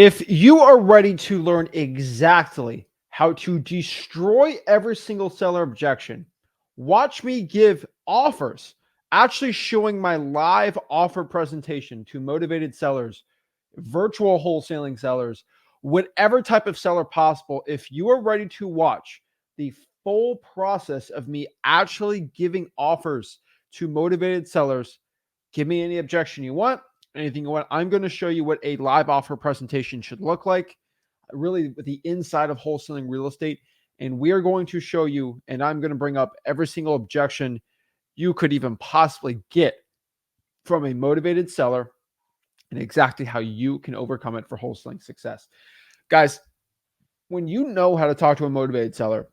If you are ready to learn exactly how to destroy every single seller objection, watch me give offers, actually showing my live offer presentation to motivated sellers, virtual wholesaling sellers, whatever type of seller possible. If you are ready to watch the full process of me actually giving offers to motivated sellers, give me any objection you want, anything you want. I'm going to show you what a live offer presentation should look like, really with the inside of wholesaling real estate. And we are going to show you, and I'm going to bring up every single objection you could even possibly get from a motivated seller and exactly how you can overcome it for wholesaling success. Guys, when you know how to talk to a motivated seller,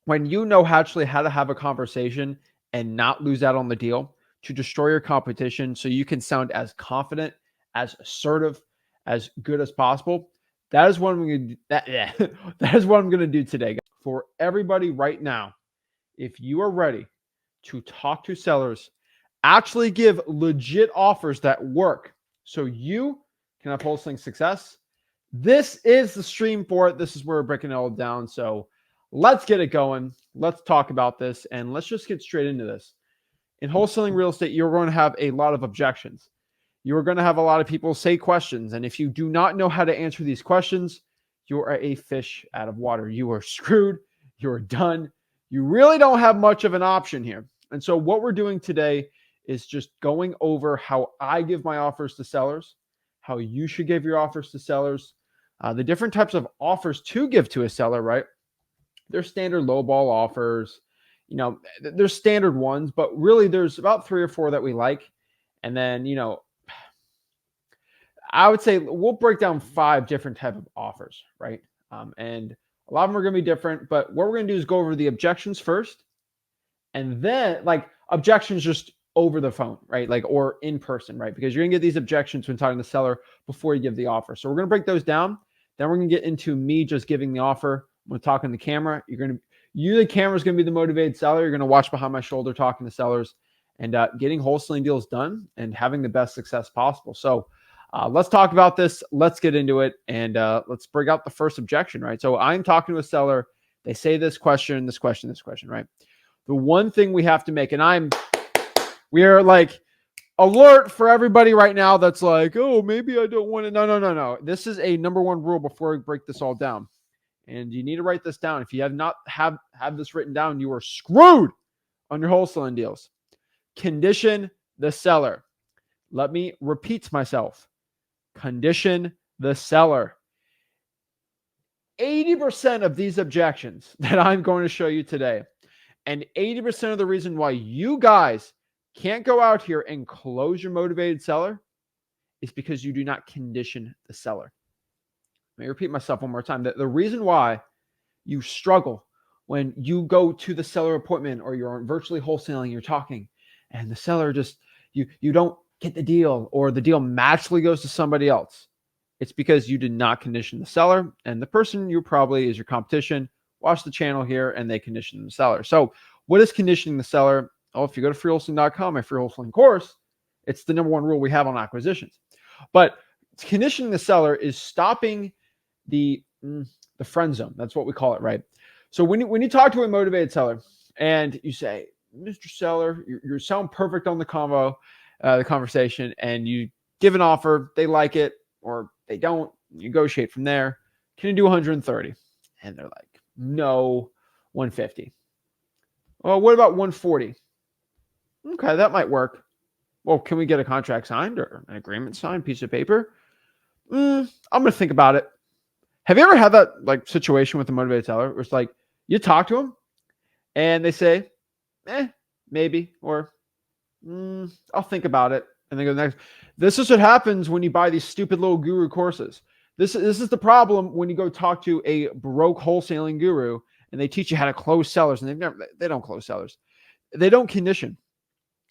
when you know actually how to have a conversation and not lose out on the deal, to destroy your competition so you can sound as confident, as assertive, as good as possible, that is what I'm going to do. That is what I'm going to do today. For everybody right now, if you are ready to talk to sellers, actually give legit offers that work so you can have wholesaling success, this is the stream for it. This is where we're breaking it all down. So let's get it going. Let's talk about this and let's just get straight into this. In wholesaling real estate, you're going to have a lot of objections. You're going to have a lot of people say questions. And if you do not know how to answer these questions, you are a fish out of water. You are screwed. You're done. You really don't have much of an option here. And so what we're doing today is just going over how I give my offers to sellers, how you should give your offers to sellers, the different types of offers to give to a seller, right? There's standard lowball offers. There's standard ones, but really there's about 3 or 4 that we like. And then, I would say we'll break down 5 different type of offers, right? And a lot of them are going to be different, but what we're going to do is go over the objections first. And then objections just over the phone, right? Or in person, right? Because you're going to get these objections when talking to the seller before you give the offer. So we're going to break those down. Then we're going to get into me just giving the offer. When talking to the camera, the camera is going to be the motivated seller. You're going to watch behind my shoulder talking to sellers and getting wholesaling deals done and having the best success possible. So let's talk about this. Let's get into it. And let's bring out the first objection, right? So I'm talking to a seller. They say this question, right? The one thing we have to make, and we are alert for everybody right now that's like, oh, maybe I don't want to. No. This is a number 1 rule before we break this all down. And you need to write this down. If you have not have this written down, you are screwed on your wholesaling deals. Condition the seller. Let me repeat myself. Condition the seller. 80% of these objections that I'm going to show you today, and 80% of the reason why you guys can't go out here and close your motivated seller is because you do not condition the seller. Let me repeat myself one more time. The reason why you struggle when you go to the seller appointment or you're virtually wholesaling, you're talking, and the seller just, you don't get the deal or the deal magically goes to somebody else. It's because you did not condition the seller, and the person you probably is your competition. Watch the channel here and they condition the seller. So what is conditioning the seller? Oh, if you go to freewholesaling.com, my free wholesaling course, it's the number 1 rule we have on acquisitions. But conditioning the seller is stopping the friend zone. That's what we call it, right? So when you talk to a motivated seller and you say, Mr. Seller, you sound perfect on the conversation, and you give an offer, they like it or they don't, you negotiate from there. Can you do 130? And they're like, no, 150. Well, what about 140? Okay, that might work. Well, can we get a contract signed or an agreement signed, piece of paper? I'm going to think about it. Have you ever had that situation with a motivated seller where it's you talk to them and they say, maybe, or I'll think about it. And they go next. This is what happens when you buy these stupid little guru courses. This is the problem when you go talk to a broke wholesaling guru and they teach you how to close sellers, and they don't close sellers. They don't condition.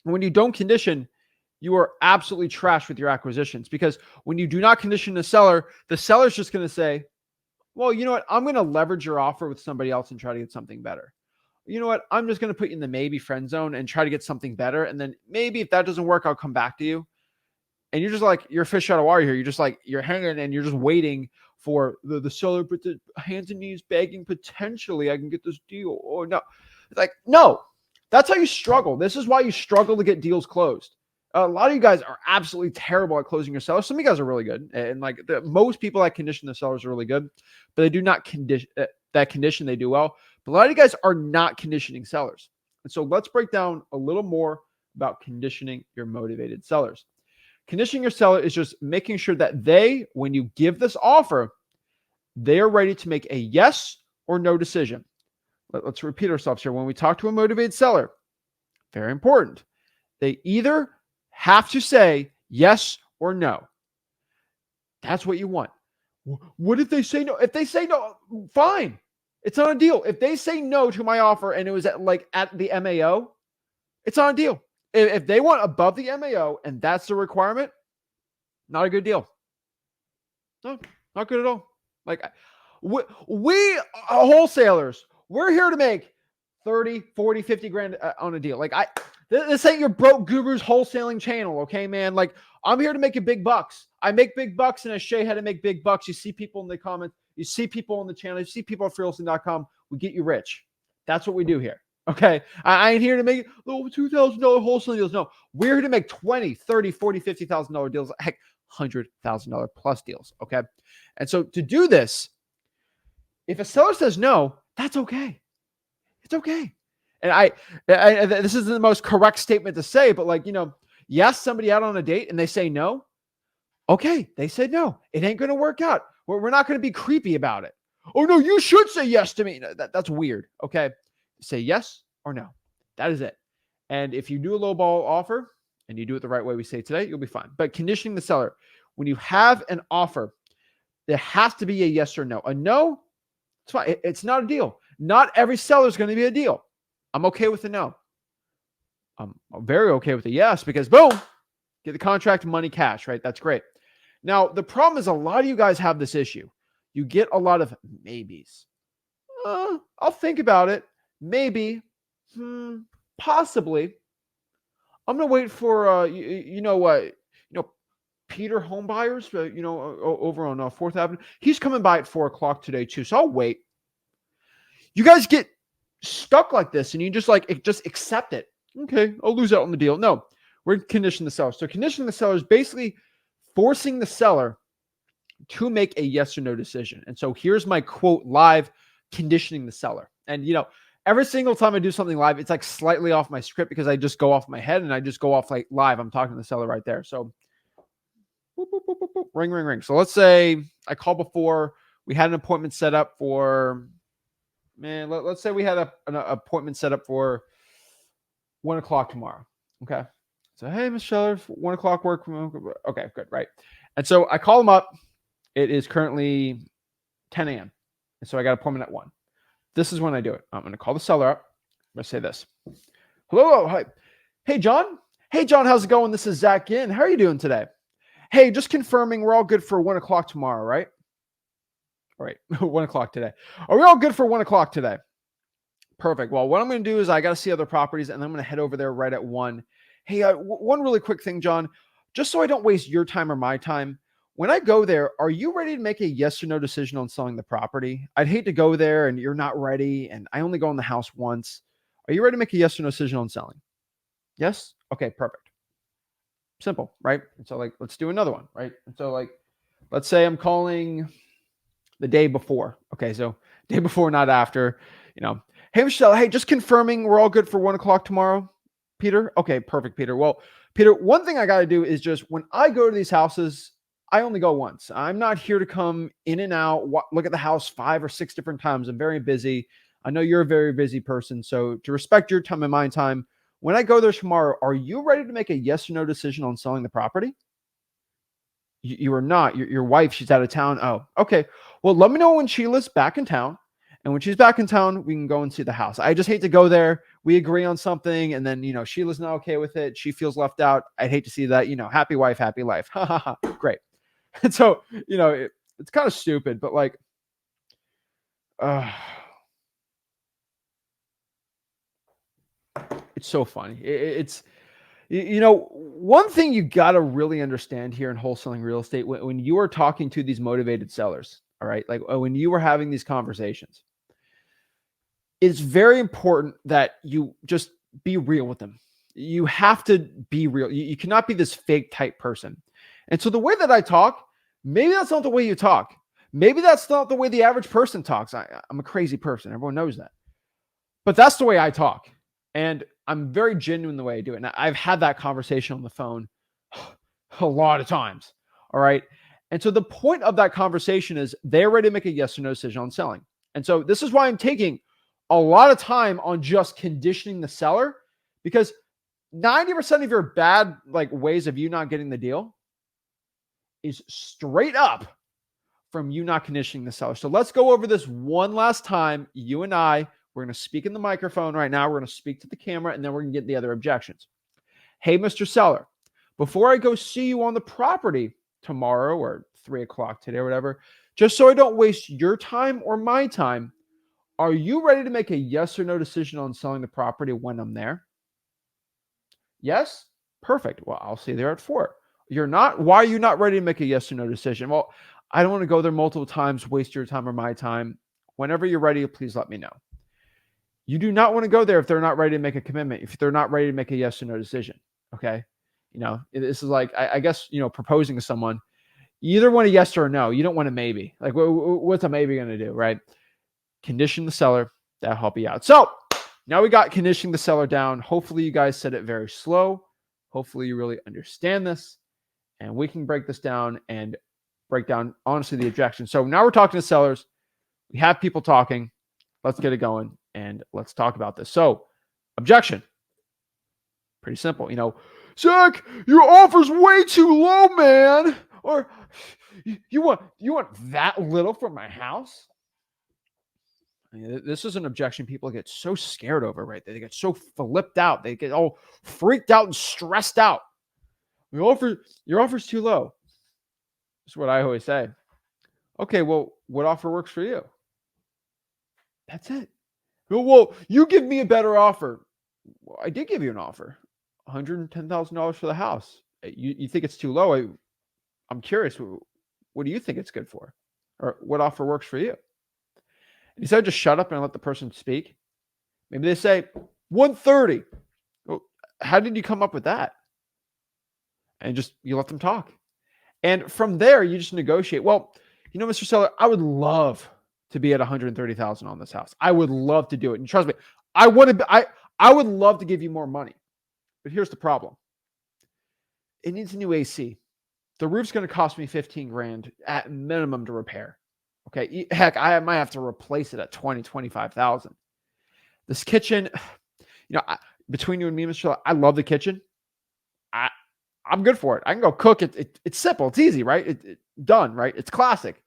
And when you don't condition, you are absolutely trash with your acquisitions, because when you do not condition the seller's just going to say, well, you know what? I'm going to leverage your offer with somebody else and try to get something better. You know what? I'm just going to put you in the maybe friend zone and try to get something better. And then maybe if that doesn't work, I'll come back to you. and you're just like, you're a fish out of water here. You're just like, you're hanging and you're just waiting for the seller, but the hands and knees begging, potentially I can get this deal. Oh no. It's like, no, that's how you struggle. This is why you struggle to get deals closed. A lot of you guys are absolutely terrible at closing your sellers. Some of you guys are really good. And like most people that condition the sellers are really good, but they do not condition that condition. They do well. But a lot of you guys are not conditioning sellers. And so let's break down a little more about conditioning your motivated sellers. Conditioning your seller is just making sure that they, when you give this offer, they are ready to make a yes or no decision. Let's repeat ourselves here. When we talk to a motivated seller, very important, they either have to say yes or no. That's what you want. What if they say no? If they say no, fine. It's not a deal. If they say no to my offer and it was at the MAO, it's not a deal. If they want above the MAO and that's the requirement, not a good deal. No, not good at all. Like we wholesalers, we're here to make 30, 40, 50 grand on a deal. Like this ain't your broke gurus wholesaling channel, okay, man? Like I'm here to make you big bucks. I make big bucks and I show you how to make big bucks. You see people in the comments, you see people on the channel, you see people at freewheelsing.com. We get you rich. That's what we do here. Okay. I ain't here to make $2,000 wholesaling deals. No, we're here to make 20, 30, 40, $50,000 deals. Heck, $100,000 plus deals. Okay. And so to do this, if a seller says no, that's okay. It's okay. And I this isn't the most correct statement to say, but like, you ask somebody out on a date and they say no. Okay. They said no. It ain't going to work out. We're not going to be creepy about it. Oh no, you should say yes to me. That's weird. Okay. Say yes or no. That is it. And if you do a low ball offer and you do it the right way we say today, you'll be fine. But conditioning the seller, when you have an offer, there has to be a yes or no. A no, it's fine. It's not a deal. Not every seller is going to be a deal. I'm okay with a no. I'm very okay with a yes because boom, get the contract, money, cash, right? That's great. Now, the problem is a lot of you guys have this issue. You get a lot of maybes. I'll think about it. Maybe, possibly. I'm gonna wait for Peter Homebuyers, over on 4th Avenue. He's coming by at 4:00 today too, so I'll wait. You guys get stuck like this, and you just accept it. Okay, I'll lose out on the deal. No, we're conditioning the seller. So conditioning the seller is basically forcing the seller to make a yes or no decision. And so here's my quote live conditioning the seller. And every single time I do something live, it's like slightly off my script because I just go off my head and I just go off like live. I'm talking to the seller right there. So boop, boop, boop, boop, boop, ring, ring, ring. So let's say I called before. We had an appointment set up for, let's say we had an appointment set up for 1:00 tomorrow. Okay. So, hey, Mr. Seller, 1:00 work. Okay, good. Right. And so I call him up. It is currently 10 a.m. And so I got an appointment at 1. This is when I do it. I'm going to call the seller up. I'm going to say this. Hello. Hi. Hey, John. Hey, John. How's it going? This is Zach Ginn. How are you doing today? Hey, just confirming we're all good for 1:00 tomorrow, right? All right. 1:00 today. Are we all good for 1:00 today? Perfect. Well, what I'm going to do is I got to see other properties and I'm going to head over there right at 1. Hey, one really quick thing, John, just so I don't waste your time or my time. When I go there, are you ready to make a yes or no decision on selling the property? I'd hate to go there and you're not ready and I only go in the house once. Are you ready to make a yes or no decision on selling? Yes? Okay, perfect. Simple, right? And so let's do another one, right? And so let's say I'm calling the day before. Okay, so day before, not after, Hey, Michelle, hey, just confirming we're all good for 1:00 tomorrow, Peter? Okay, perfect, Peter. Well, Peter, one thing I got to do is just when I go to these houses, I only go once. I'm not here to come in and out, look at the house 5 or 6 different times. I'm very busy. I know you're a very busy person. So to respect your time and my time, when I go there tomorrow, are you ready to make a yes or no decision on selling the property? You are not. Your wife, she's out of town. Oh, okay. Well, let me know when Sheila's back in town. And when she's back in town, we can go and see the house. I just hate to go there. We agree on something. And then, Sheila's not okay with it. She feels left out. I'd hate to see that, happy wife, happy life. Ha ha ha. Great. And so, it's kind of stupid, but it's so funny. It's One thing you got to really understand here in wholesaling real estate when you are talking to these motivated sellers, all right, like when you are having these conversations, it's very important that you just be real with them. You have to be real. You cannot be this fake type person. And so the way that I talk, maybe that's not the way you talk. Maybe that's not the way the average person talks. I'm a crazy person. Everyone knows that. But that's the way I talk. And I'm very genuine the way I do it. And I've had that conversation on the phone a lot of times. All right. And so the point of that conversation is they're ready to make a yes or no decision on selling. And so this is why I'm taking a lot of time on just conditioning the seller, because 90% of your bad ways of you not getting the deal is straight up from you not conditioning the seller. So let's go over this one last time. You and I, we're going to speak in the microphone right now. We're going to speak to the camera, and then we're going to get the other objections. Hey, Mr. Seller, before I go see you on the property tomorrow or 3:00 today or whatever, just so I don't waste your time or my time, are you ready to make a yes or no decision on selling the property when I'm there? Yes? Perfect. Well, I'll see you there at 4. You're not? Why are you not ready to make a yes or no decision? Well, I don't want to go there multiple times, waste your time or my time. Whenever you're ready, please let me know. You do not want to go there if they're not ready to make a commitment, if they're not ready to make a yes or no decision. Okay. This is like, I guess, proposing to someone. You either want a yes or a no. You don't want a maybe. Like, what's a maybe going to do, right? Condition the seller. That'll help you out. So now we got conditioning the seller down. Hopefully you guys said it very slow. Hopefully you really understand this. And we can break this down and break down, honestly, the objection. So now we're talking to sellers. We have people talking. Let's get it going and let's talk about this. So, objection. Pretty simple. Zach, your offer's way too low, man. Or you want that little for my house? I mean, this is an objection people get so scared over, right? They get so flipped out. They get all freaked out and stressed out. Your offer's too low. That's what I always say. Okay, well, what offer works for you? That's it. Well, you give me a better offer. Well, I did give you an offer. $110,000 for the house. You think it's too low? I'm curious. What do you think it's good for? Or what offer works for you? Instead of just shut up and let the person speak, maybe they say 130. Well, how did you come up with that? And you let them talk. And from there, you just negotiate. Well, Mr. Seller, I would love to be at 130,000 on this house. I would love to do it. And trust me, I would love to give you more money. But here's the problem. It needs a new AC. The roof's going to cost me 15 grand at minimum to repair. Okay. Heck, I might have to replace it at 25,000. This kitchen, between you and me, Mr. Seller, I love the kitchen. I'm good for it. I can go cook it. It's simple. It's easy, right? It done, right? It's classic.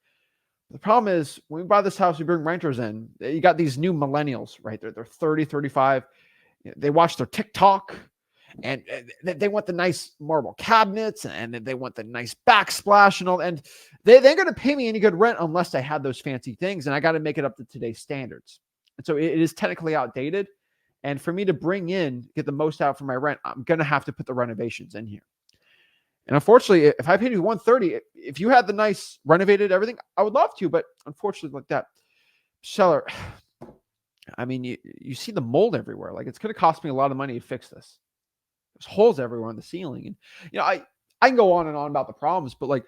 The problem is when we buy this house, we bring renters in. You got these new millennials, right? They're 30, 35. They watch their TikTok and they want the nice marble cabinets and they want the nice backsplash and all. And they ain't going to pay me any good rent unless I had those fancy things. And I got to make it up to today's standards. And so it is technically outdated. And for me to get the most out for my rent, I'm going to have to put the renovations in here. And unfortunately, if I paid you 130, if you had the nice renovated everything, I would love to, but unfortunately like that. Seller, I mean, you see the mold everywhere. Like it's going to cost me a lot of money to fix this. There's holes everywhere on the ceiling. And, I can go on and on about the problems, but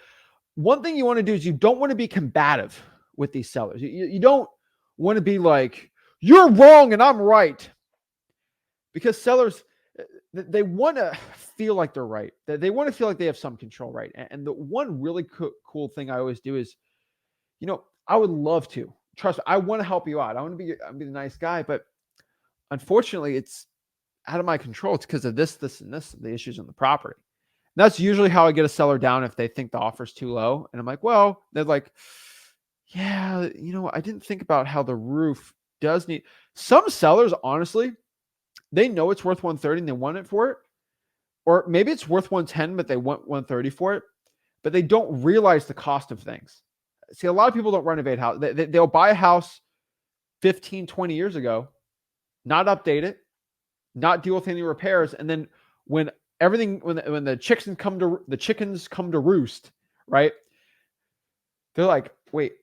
one thing you want to do is you don't want to be combative with these sellers. You don't want to be like, you're wrong and I'm right. Because sellers, they want to feel like they're right. They want to feel like they have some control, right? And the one really cool thing I always do is, I would love to. Trust me, I want to help you out. I'm be the nice guy, but unfortunately, it's out of my control. It's because of this, and this, the issues on the property. And that's usually how I get a seller down if they think the offer's too low. And I'm like, well, they're like, yeah, I didn't think about how the roof does need. Some sellers, honestly, they know it's worth 130 and they want it for it. Or maybe it's worth 110, but they want 130 for it. But they don't realize the cost of things. See, a lot of people don't renovate house. They'll buy a house 15, 20 years ago, not update it, not deal with any repairs. And then when everything when the chickens come to roost, right? They're like, wait,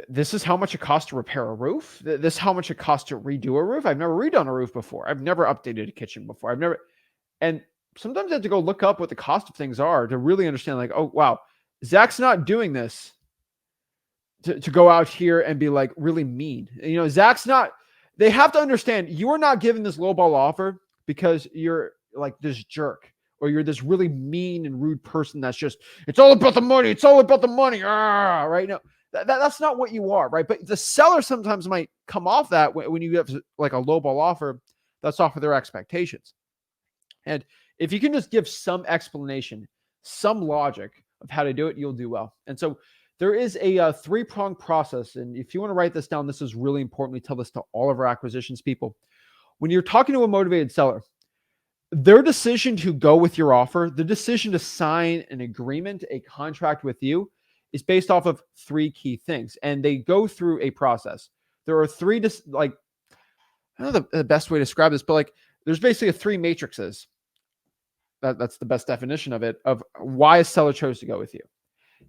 this is how much it costs to repair a roof. This is how much it costs to redo a roof. I've never redone a roof before. I've never updated a kitchen before. And sometimes I have to go look up what the cost of things are to really understand, like, oh, wow, Zach's not doing this to go out here and be like really mean. Zach's not, they have to understand you are not giving this lowball offer because you're like this jerk or you're this really mean and rude person that's just, it's all about the money. It's all about the money. Right now. That's not what you are, right? But the seller sometimes might come off that when you have like a lowball offer that's off of their expectations. And if you can just give some explanation, some logic of how to do it, you'll do well. And so there is a three-pronged process. And if you want to write this down, this is really important. We tell this to all of our acquisitions people. When you're talking to a motivated seller, their decision to go with your offer, the decision to sign an agreement, a contract with you, is based off of three key things. And they go through a process. There are three, I don't know the best way to describe this, but like there's basically three matrices. That's the best definition of it, of why a seller chose to go with you.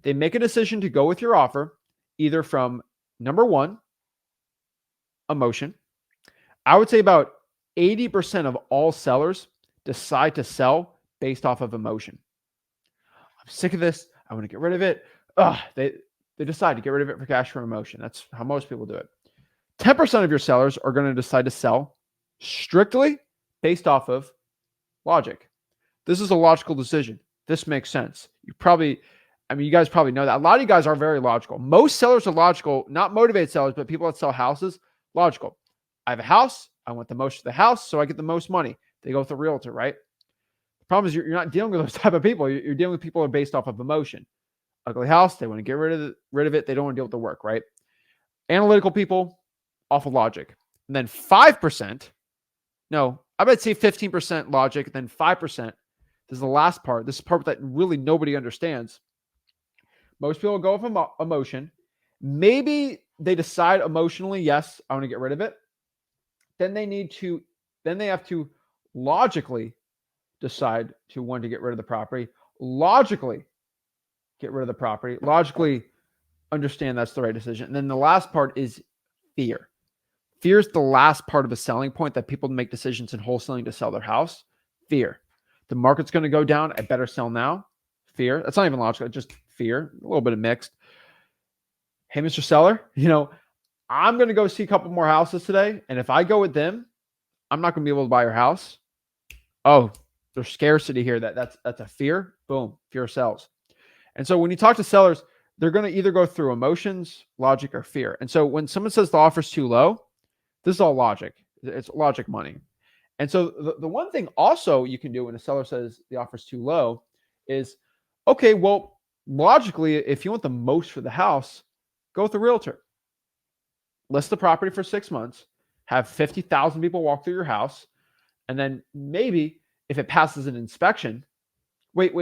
They make a decision to go with your offer, either from number one, emotion. I would say about 80% of all sellers decide to sell based off of emotion. I'm sick of this. I want to get rid of it. They decide to get rid of it for cash from emotion. That's how most people do it. 10% of your sellers are going to decide to sell strictly based off of logic. This is a logical decision. This makes sense. You guys probably know that. A lot of you guys are very logical. Most sellers are logical, not motivated sellers, but people that sell houses, logical. I have a house. I want the most of the house, so I get the most money. They go with a realtor, right? The problem is you're not dealing with those type of people. You're dealing with people who are based off of emotion. Ugly house, they want to get rid of it. They don't want to deal with the work, right? Analytical people, off of logic. And then 5%, no, I would say 15% logic, then 5%. This is the last part. This is the part that really nobody understands. Most people go with emotion. Maybe they decide emotionally, yes, I want to get rid of it. Then they have to logically decide to want to get rid of the property. Logically get rid of the property. Logically understand that's the right decision. And then the last part is fear. Fear is the last part of a selling point that people make decisions in wholesaling to sell their house. Fear. The market's going to go down. I better sell now. Fear. That's not even logical. Just fear. A little bit of mixed. Hey, Mr. Seller, I'm going to go see a couple more houses today. And if I go with them, I'm not going to be able to buy your house. Oh, there's scarcity here. That's a fear. Boom. Fear sells. And so when you talk to sellers, they're going to either go through emotions, logic, or fear. And so when someone says the offer's too low, this is all logic. It's logic money. And so the one thing also you can do when a seller says the offer's too low is, okay, well, logically, if you want the most for the house, go with the realtor. List the property for 6 months, have 50,000 people walk through your house, and then maybe if it passes an inspection, wait.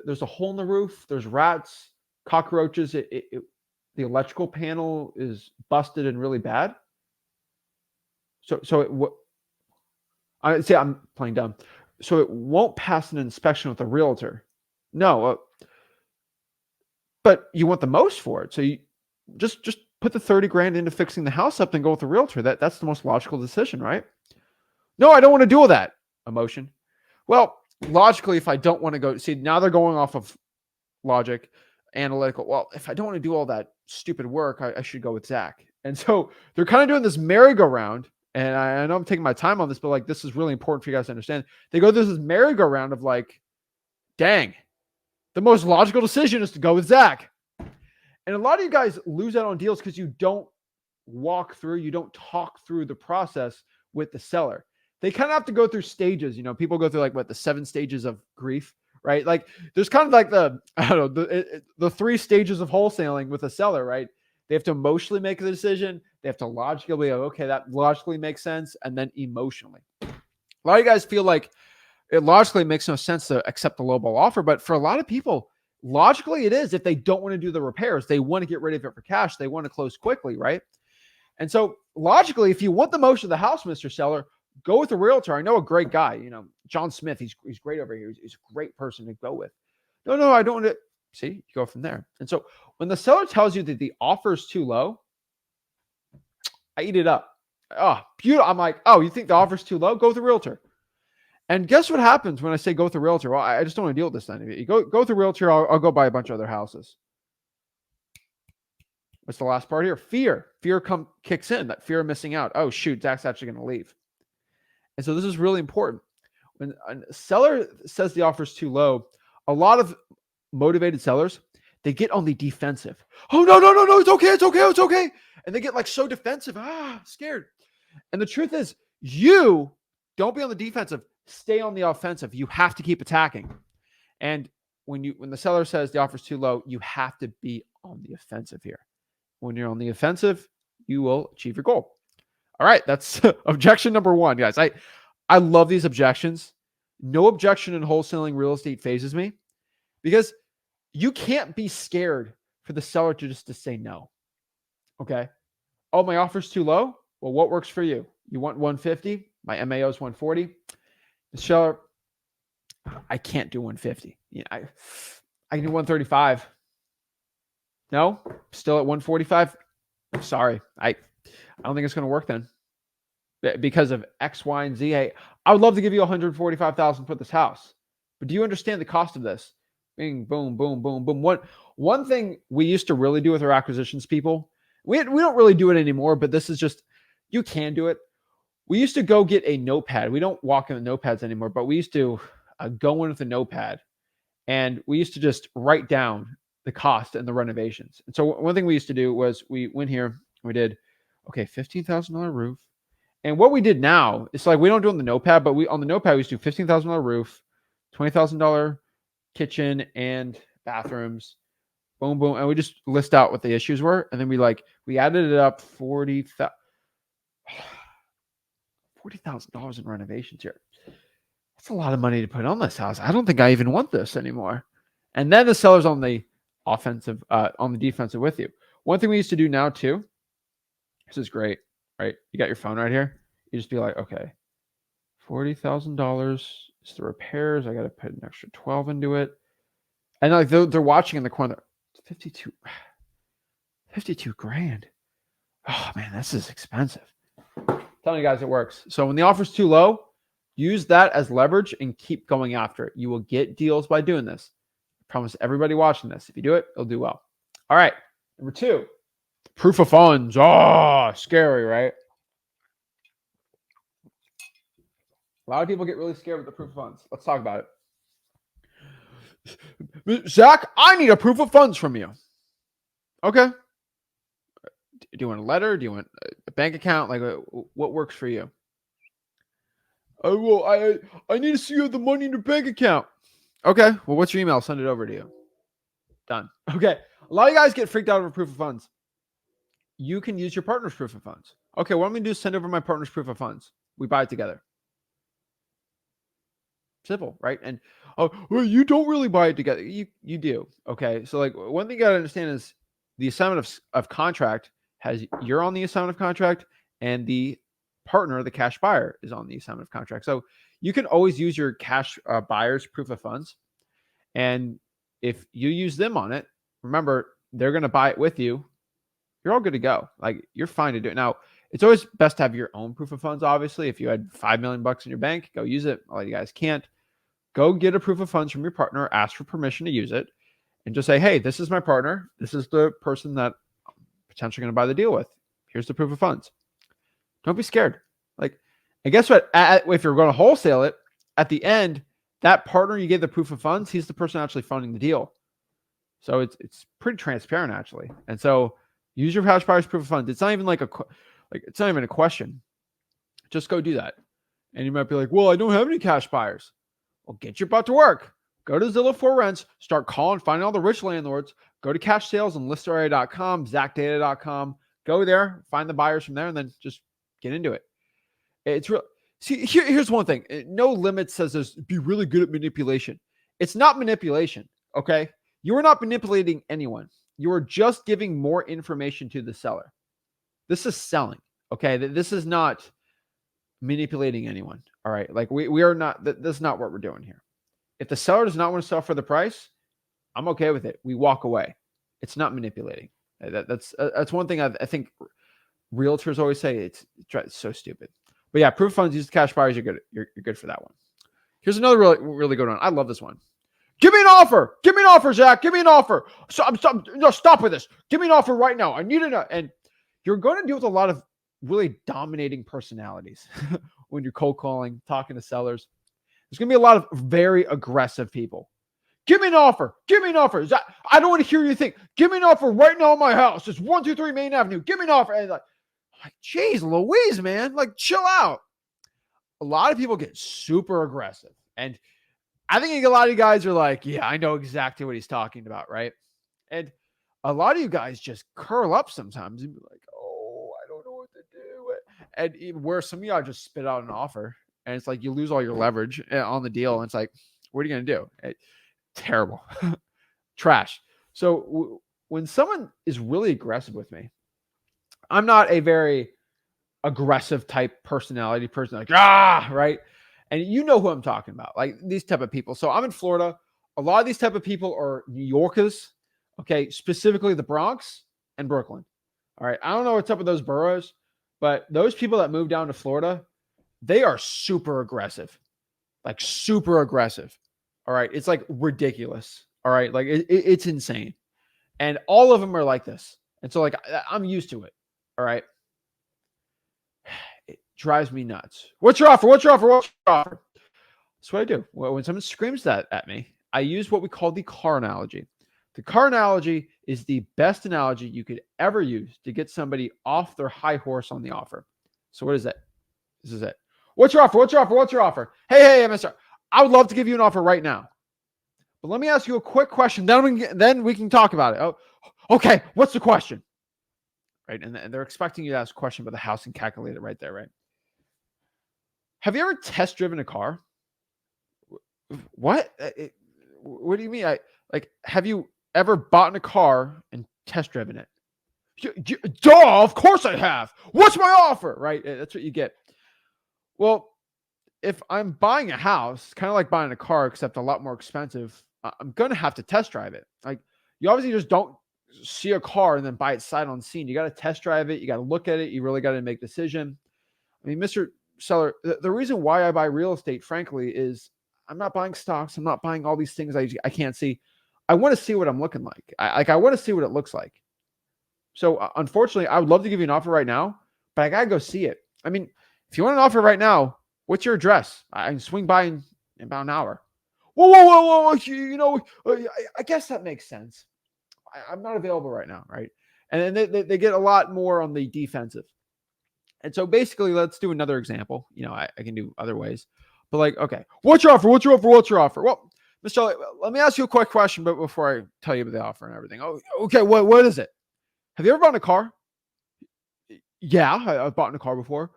There's a hole in the roof. There's rats, cockroaches. The electrical panel is busted and really bad. I say I'm playing dumb. So it won't pass an inspection with a realtor. No, but you want the most for it. So you just put the 30 grand into fixing the house up and go with the realtor. That's the most logical decision, right? No, I don't want to do all that. Emotion. Well, logically, if I don't want to go, see, now they're going off of logic, analytical. Well, if I don't want to do all that stupid work, I should go with Zach. And so they're kind of doing this merry-go-round. And I know I'm taking my time on this, but like, this is really important for you guys to understand. They go through this merry-go-round of like, dang, the most logical decision is to go with Zach. And a lot of you guys lose out on deals because you don't talk through the process with the seller. They kind of have to go through stages. People go through the 7 stages of grief, right? Like there's kind of like the 3 stages of wholesaling with a seller, right? They have to emotionally make a decision. They have to logically, okay, that logically makes sense. And then emotionally. A lot of you guys feel like it logically makes no sense to accept the lowball offer. But for a lot of people, logically it is. If they don't want to do the repairs, they want to get rid of it for cash. They want to close quickly, right? And so logically, if you want the most of the house, Mr. Seller, Go with a realtor. I know a great guy, John Smith. He's great over here. He's a great person to go with. No, I don't want to. See, you go from there. And so when the seller tells you that the offer is too low, I eat it up. Oh, beautiful. I'm like, oh, you think the offer's too low? Go with a realtor. And guess what happens when I say go with a realtor? Well, I just don't want to deal with this then. You go with a realtor, I'll go buy a bunch of other houses. What's the last part here? Fear. Fear kicks in. That fear of missing out. Oh, shoot, Zach's actually going to leave. And so this is really important. When a seller says the offer is too low, a lot of motivated sellers, they get on the defensive. Oh, no, it's okay. And they get like so defensive, scared. And the truth is, you don't be on the defensive, stay on the offensive. You have to keep attacking. And when the seller says the offer is too low, you have to be on the offensive here. When you're on the offensive, you will achieve your goal. All right, that's objection number one, guys. I love these objections. No objection in wholesaling real estate phases me because you can't be scared for the seller to say no. Okay. Oh, my offer's too low. Well, what works for you? You want 150? My MAO is 140. The seller, I can't do 150. I can do 135. No, still at 145. Sorry, I don't think it's going to work then because of X, Y, and Z. Hey, I would love to give you 145,000 for this house, but do you understand the cost of this? Bing, boom, boom, boom, boom. One thing we used to really do with our acquisitions people, we don't really do it anymore, but this is just, you can do it. We used to go get a notepad. We don't walk in the notepads anymore, but we used to go in with a notepad and we used to just write down the cost and the renovations. And so one thing we used to do was we went here, we did, okay, $15,000 roof. And what we did now, it's like we don't do it on the notepad, but on the notepad, we used to do $15,000 roof, $20,000 kitchen and bathrooms, boom, boom. And we just list out what the issues were. And then we added it up, $40,000 in renovations here. That's a lot of money to put on this house. I don't think I even want this anymore. And then the seller's on the offensive, on the defensive with you. One thing we used to do now too, this is great, right? You got your phone right here. You just be like, okay, $40,000 is the repairs. I got to put an extra 12 into it. And like they're watching in the corner, 52 grand. Oh man, this is expensive. I'm telling you guys, it works. So when the offer's too low, use that as leverage and keep going after it. You will get deals by doing this. I promise everybody watching this, if you do it, it'll do well. All right. Number two, proof of funds. Oh, scary, right? A lot of people get really scared with the proof of funds. Let's talk about it. Zach, I need a proof of funds from you. Okay. Do you want a letter? Do you want a bank account? Like, what works for you? Oh, well, I need to see you have the money in your bank account. Okay. Well, what's your email? I'll send it over to you. Done. Okay. A lot of you guys get freaked out over proof of funds. You can use your partner's proof of funds. Okay. What I'm going to do is send over my partner's proof of funds. We buy it together. Simple, right? And well, you don't really buy it together. You do. Okay. So like one thing you got to understand is the assignment of contract has you're on the assignment of contract and the partner, the cash buyer, is on the assignment of contract. So you can always use your cash buyer's proof of funds. And if you use them on it, remember, they're going to buy it with you. You're all good to go. Like you're fine to do it. Now, it's always best to have your own proof of funds. Obviously, if you had $5 million in your bank, go use it. A lot of you guys can't. Go get a proof of funds from your partner, ask for permission to use it, and just say, hey, this is my partner. This is the person that I'm potentially going to buy the deal with. Here's the proof of funds. Don't be scared. Like, and guess what? If you're going to wholesale it, at the end, that partner you gave the proof of funds, he's the person actually funding the deal. So it's pretty transparent, actually. And so use your cash buyer's proof of funds. It's not even it's not even a question. Just go do that. And you might be like, well, I don't have any cash buyers. Well, get your butt to work. Go to Zillow for Rents. Start calling, finding all the rich landlords. Go to cash sales and listarea.com, zachdata.com. Go there, find the buyers from there, and then just get into it. It's real. See, here's one thing. No Limit says this, be really good at manipulation. It's not manipulation, okay? You are not manipulating anyone. You are just giving more information to the seller. This is selling, okay? This is not manipulating anyone. All right. Like we are not, that's not what we're doing here. If the seller does not want to sell for the price, I'm okay with it. We walk away. It's not manipulating. That's one thing I think realtors always say. It's so stupid. But yeah, proof of funds used cash buyers. You're good. You're good for that one. Here's another really good one. I love this one. Give me an offer. Give me an offer, Zach. Give me an offer. Stop with this. Give me an offer right now. I need an. And you're going to deal with a lot of really dominating personalities when you're cold calling, talking to sellers. There's going to be a lot of very aggressive people. Give me an offer. Give me an offer. Zach, I don't want to hear you think. Give me an offer right now in my house. It's 123 Main Avenue. Give me an offer. And like, geez, Louise, man, like chill out. A lot of people get super aggressive. And I think a lot of you guys are like, yeah, I know exactly what he's talking about, right? And a lot of you guys just curl up sometimes and be like, oh, I don't know what to do. And even where some of y'all just spit out an offer. And it's like you lose all your leverage on the deal. And it's like, what are you going to do? Terrible. Trash. So when someone is really aggressive with me, I'm not a very aggressive type personality person, like, right? And you know who I'm talking about, like these type of people. So I'm in Florida. A lot of these type of people are New Yorkers, okay, specifically the Bronx and Brooklyn. All right. I don't know what's up with those boroughs, but those people that move down to Florida, they are super aggressive, like super aggressive. All right. It's like ridiculous. All right. Like it's insane. And all of them are like this. And so like, I'm used to it. All right. It drives me nuts. What's your offer? What's your offer? What's your offer? That's what I do. Well, when someone screams that at me, I use what we call the car analogy. The car analogy is the best analogy you could ever use to get somebody off their high horse on the offer. So what is that? This is it. What's your offer? What's your offer? What's your offer? Hey, MSR. I would love to give you an offer right now. But let me ask you a quick question. Then we can talk about it. Oh, okay. What's the question? Right. And they're expecting you to ask a question about the house and calculate it right there. Right. Have you ever test driven a car? What? What do you mean? Have you ever bought in a car and test driven it? Duh, of course I have. What's my offer? Right. That's what you get. Well, if I'm buying a house, kind of like buying a car, except a lot more expensive, I'm going to have to test drive it. Like you obviously just don't see a car and then buy it sight unseen. You got to test drive it. You got to look at it. You really got to make a decision. I mean, Mr. Seller, the reason why I buy real estate, frankly, is I'm not buying stocks. I'm not buying all these things I can't see. I want to see what I'm looking like. I want to see what it looks like. So unfortunately, I would love to give you an offer right now, but I got to go see it. I mean, if you want an offer right now, what's your address? I can swing by in about an hour. Whoa. You know, I guess that makes sense. I'm not available right now, right? And then they get a lot more on the defensive. And so basically, let's do another example. You know, I can do other ways. But like, okay, what's your offer? What's your offer? What's your offer? Well, Mr. Let me ask you a quick question, but before I tell you about the offer and everything. Oh, okay, what is it? Have you ever bought a car? Yeah, I've bought in a car before.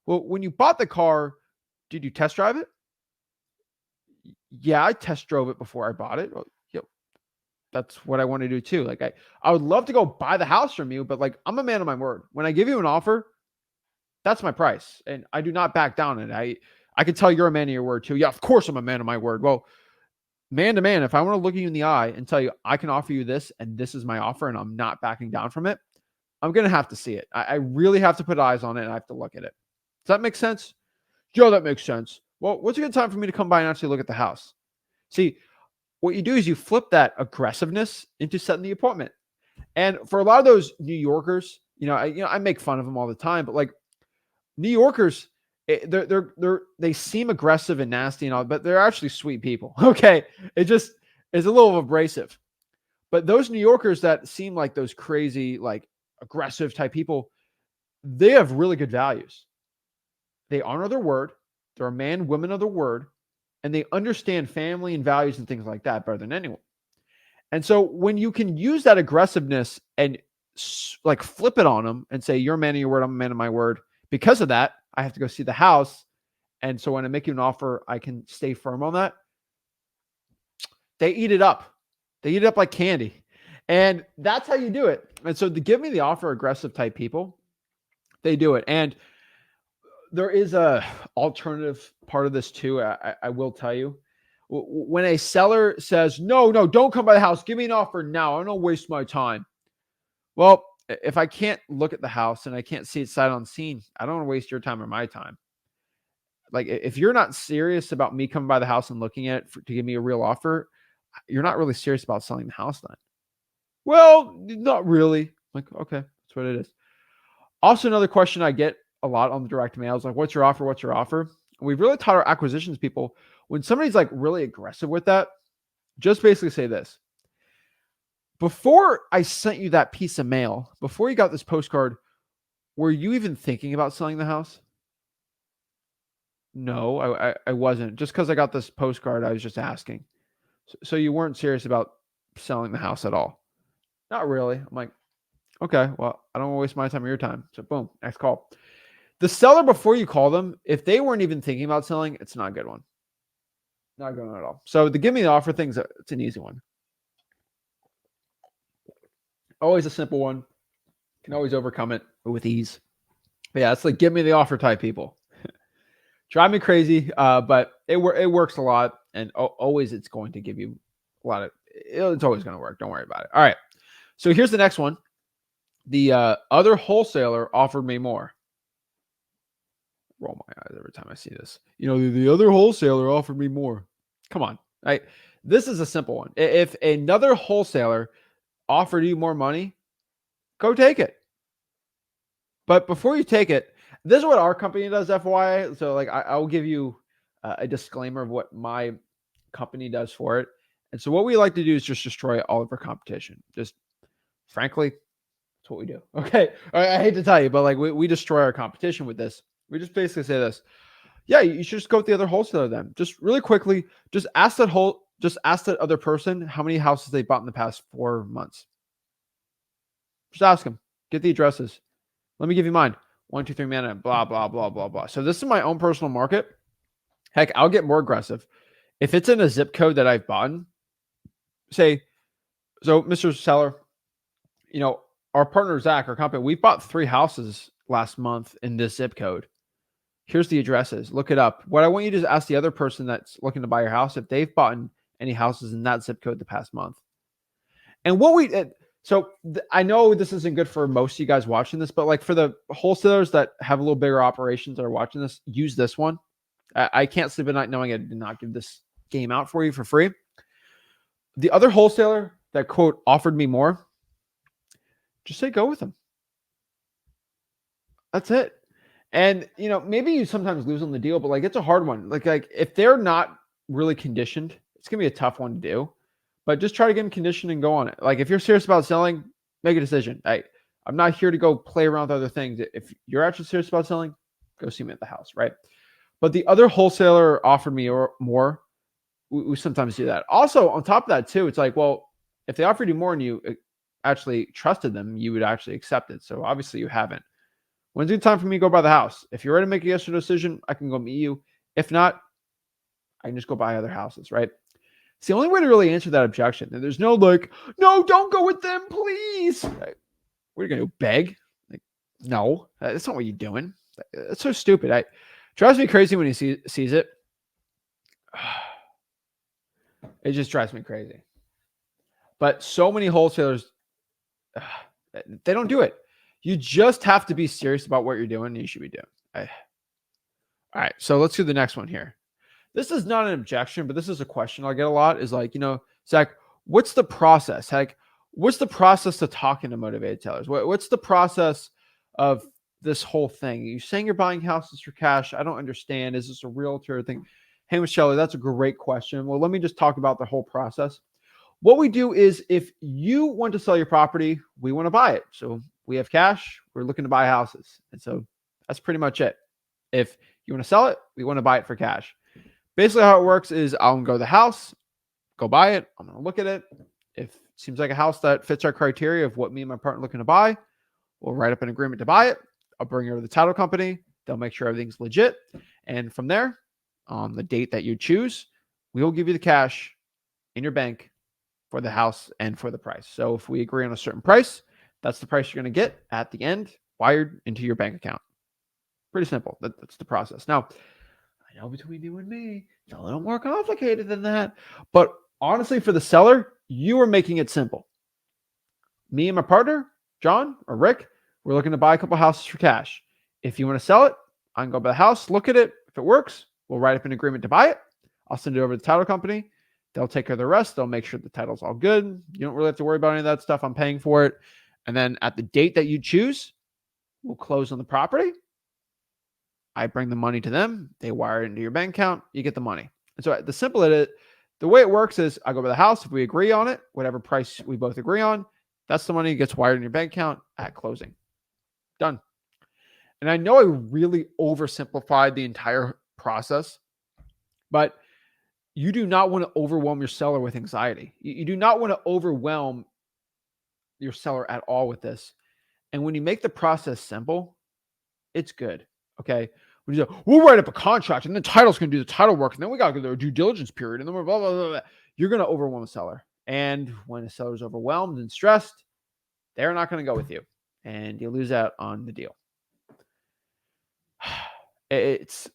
Well, when you bought the car, did you test drive it? Yeah, I test drove it before I bought it. Well, that's what I want to do too. Like I would love to go buy the house from you, but like I'm a man of my word. When I give you an offer, that's my price, and I do not back down. And I can tell you're a man of your word too. Yeah, of course I'm a man of my word. Well, man to man, if I want to look you in the eye and tell you I can offer you this and this is my offer and I'm not backing down from it, I'm going to have to see it. I really have to put eyes on it and I have to look at it. Does that make sense? Joe, that makes sense. Well, what's a good time for me to come by and actually look at the house? See, what you do is you flip that aggressiveness into setting the appointment. And for a lot of those New Yorkers, I make fun of them all the time, but like New Yorkers, they seem aggressive and nasty and all, but they're actually sweet people. Okay. It just is a little abrasive. But those New Yorkers that seem like those crazy, like aggressive type people, they have really good values. They honor their word. They're a man, women of their word, and they understand family and values and things like that better than anyone. And so when you can use that aggressiveness and like flip it on them and say, you're a man of your word, I'm a man of my word. Because of that, I have to go see the house. And so when I make you an offer, I can stay firm on that. They eat it up. They eat it up like candy. And that's how you do it. And so to give me the offer aggressive type people, they do it. And There is a alternative part of this too. I will tell you. When a seller says, no, no, don't come by the house. Give me an offer now. I don't waste my time. Well, if I can't look at the house and I can't see it sight unseen, I don't want to waste your time or my time. Like if you're not serious about me coming by the house and looking at it to give me a real offer, you're not really serious about selling the house then. Well, not really. Like, okay, that's what it is. Also, another question I get a lot on the direct mail is like, what's your offer? What's your offer? And we've really taught our acquisitions people when somebody's like really aggressive with that, just basically say this. Before I sent you that piece of mail, before you got this postcard, were you even thinking about selling the house? No, I wasn't. Just because I got this postcard, I was just asking. So you weren't serious about selling the house at all? Not really. I'm like, okay, well, I don't want to waste my time or your time. So boom, next call. The seller, before you call them, if they weren't even thinking about selling, it's not a good one. Not a good one at all. So the give me the offer thing's it's an easy one. Always a simple one. Can always overcome it with ease. But yeah, it's like give me the offer type people. Drive me crazy, but it works a lot, and always it's going to give you a lot of. It's always going to work. Don't worry about it. All right. So here's the next one. The other wholesaler offered me more. Roll my eyes every time I see this. You know, the other wholesaler offered me more. Come on. Right? This is a simple one. If another wholesaler offered you more money, go take it. But before you take it, this is what our company does, FYI. So, like, I'll give you a disclaimer of what my company does for it. And so, what we like to do is just destroy all of our competition. Just frankly, that's what we do. Okay. I hate to tell you, but like, we destroy our competition with this. We just basically say this. Yeah, you should just go with the other wholesaler then. Just really quickly, just ask that other person how many houses they bought in the past 4 months. Just ask them. Get the addresses. Let me give you mine. 1, 2, 3 man, blah, blah, blah, blah, blah. So this is my own personal market. Heck, I'll get more aggressive. If it's in a zip code that I've bought, say, so Mr. Seller, you know, our partner Zach, our company, we bought 3 houses last month in this zip code. Here's the addresses. Look it up. What I want you to do is ask the other person that's looking to buy your house if they've bought any houses in that zip code the past month. And what we I know this isn't good for most of you guys watching this, but like for the wholesalers that have a little bigger operations that are watching this, use this one. I can't sleep at night knowing I did not give this game out for you for free. The other wholesaler that quote offered me more, just say go with them. That's it. And you know, maybe you sometimes lose on the deal, but like it's a hard one. Like if they're not really conditioned, it's gonna be a tough one to do. But just try to get them conditioned and go on it. Like if you're serious about selling, make a decision. I'm not here to go play around with other things. If you're actually serious about selling, go see me at the house, right? But the other wholesaler offered me more. We sometimes do that. Also, on top of that too, it's like, well, if they offered you more and you actually trusted them, you would actually accept it. So obviously you haven't. When's the time for me to go by the house? If you're ready to make a yes or no decision, I can go meet you. If not, I can just go buy other houses, right? It's the only way to really answer that objection. And there's no like, no, don't go with them, please. What are you going to do? Beg? Like, no, that's not what you're doing. It's so stupid. It drives me crazy when he sees it. It just drives me crazy. But so many wholesalers, they don't do it. You just have to be serious about what you're doing and you should be doing. All right, so let's do the next one here. This is not an objection, but this is a question I get a lot is like, you know, Zach, what's the process? Like, what's the process to talking to motivated sellers? What's the process of this whole thing? You're saying you're buying houses for cash. I don't understand. Is this a realtor thing? Hey, Michelle, that's a great question. Well, let me just talk about the whole process. What we do is if you want to sell your property, we want to buy it. So we have cash. We're looking to buy houses. And so that's pretty much it. If you want to sell it, we want to buy it for cash. Basically how it works is I'll go to the house, go buy it. I'm going to look at it. If it seems like a house that fits our criteria of what me and my partner are looking to buy, we'll write up an agreement to buy it. I'll bring it over to the title company. They'll make sure everything's legit. And from there, on the date that you choose, we will give you the cash in your bank for the house and for the price. So if we agree on a certain price, that's the price you're going to get at the end, wired into your bank account. Pretty simple. That's the process. Now, I know between you and me, it's a little more complicated than that. But honestly, for the seller, you are making it simple. Me and my partner, John or Rick, we're looking to buy a couple houses for cash. If you want to sell it, I can go by the house, look at it. If it works, we'll write up an agreement to buy it. I'll send it over to the title company. They'll take care of the rest. They'll make sure the title's all good. You don't really have to worry about any of that stuff. I'm paying for it. And then at the date that you choose, we'll close on the property. I bring the money to them. They wire it into your bank account. You get the money. And so the way it works is I go by the house. If we agree on it, whatever price we both agree on, that's the money that gets wired in your bank account at closing. Done. And I know I really oversimplified the entire process, but you do not want to overwhelm your seller with anxiety. You do not want to overwhelm your seller at all with this. And when you make the process simple, it's good. Okay. When you say, we'll write up a contract and then title's going to do the title work. And then we got to go to a due diligence period. And then we're blah, blah, blah, blah. You're going to overwhelm the seller. And when a seller's overwhelmed and stressed, they're not going to go with you. And you lose out on the deal. It's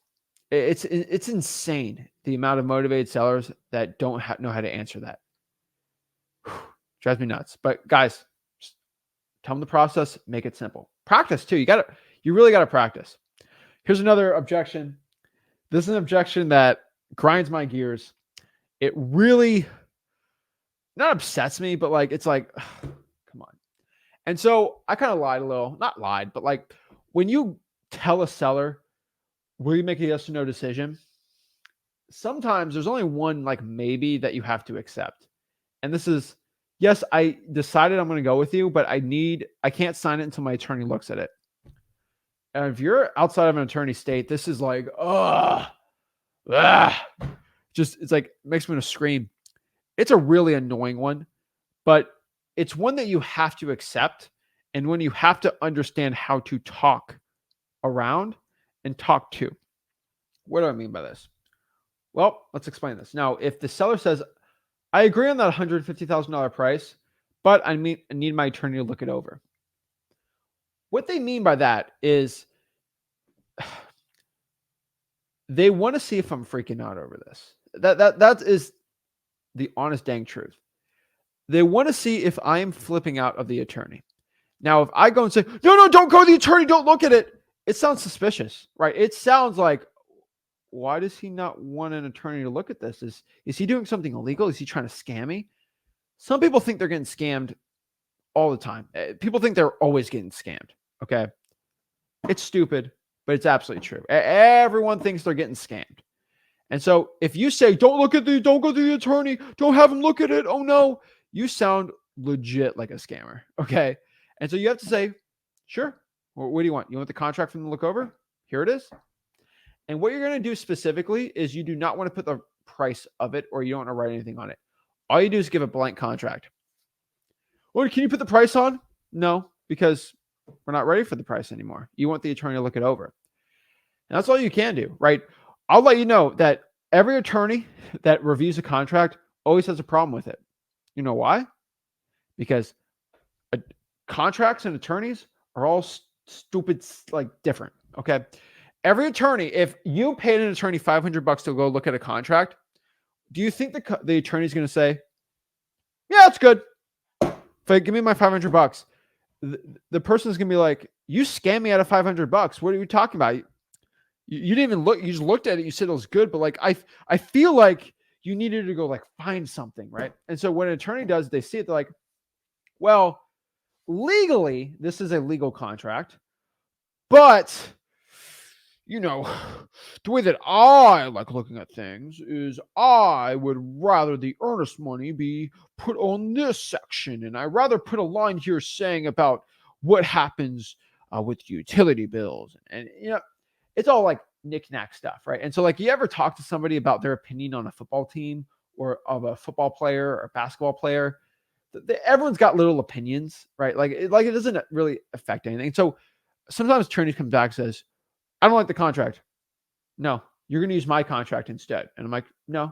insane the amount of motivated sellers that don't know how to answer that. Drives me nuts. But guys, just tell them the process, make it simple. Practice too. You really got to practice. Here's another objection. This is an objection that grinds my gears. It really not upsets me, but like, it's like, come on. And so I kind of lied a little, not lied, but like when you tell a seller, will you make a yes or no decision? Sometimes there's only one like maybe that you have to accept. And this is, yes, I decided I'm going to go with you, but I can't sign it until my attorney looks at it. And if you're outside of an attorney state, this is like, it's like, makes me want to scream. It's a really annoying one, but it's one that you have to accept. And when you have to understand how to talk around and talk to. What do I mean by this? Well, let's explain this. Now, if the seller says, I agree on that $150,000 price, but I need my attorney to look it over. What they mean by that is they want to see if I'm freaking out over this. That is the honest dang truth. They want to see if I am flipping out of the attorney. Now, if I go and say, no, don't go to the attorney, don't look at it. It sounds suspicious, right? It sounds like, why does he not want an attorney to look at this? Is he doing something illegal? Is he trying to scam me? Some people think they're getting scammed all the time. People think they're always getting scammed. Okay. It's stupid, but it's absolutely true. Everyone thinks they're getting scammed. And so if you say, don't go to the attorney, don't have him look at it. Oh no, you sound legit like a scammer. Okay. And so you have to say, sure. What do you want? You want the contract from them to look over? Here it is. And what you're going to do specifically is you do not want to put the price of it, or you don't want to write anything on it. All you do is give a blank contract. Well, can you put the price on? No, because we're not ready for the price anymore. You want the attorney to look it over. And that's all you can do, right? I'll let you know that every attorney that reviews a contract always has a problem with it. You know why? Because contracts and attorneys are all stupid, like different. Okay. Every attorney, if you paid an attorney $500 to go look at a contract, do you think the attorney is going to say, yeah, it's good. Give me my $500. The person is going to be like, you scammed me out of $500. What are you talking about? You didn't even look. You just looked at it. You said it was good, but like, I feel like you needed to go like find something. Right. And so when an attorney does, they see it. They're like, well, legally, this is a legal contract, but you know, the way that I like looking at things is I would rather the earnest money be put on this section. And I'd rather put a line here saying about what happens with utility bills. And, you know, it's all like knick-knack stuff, right? And so like, you ever talk to somebody about their opinion on a football team or of a football player or a basketball player? Everyone's got little opinions, right? Like it doesn't really affect anything. So sometimes attorneys come back and says, I don't like the contract. No, you're going to use my contract instead. And I'm like, no.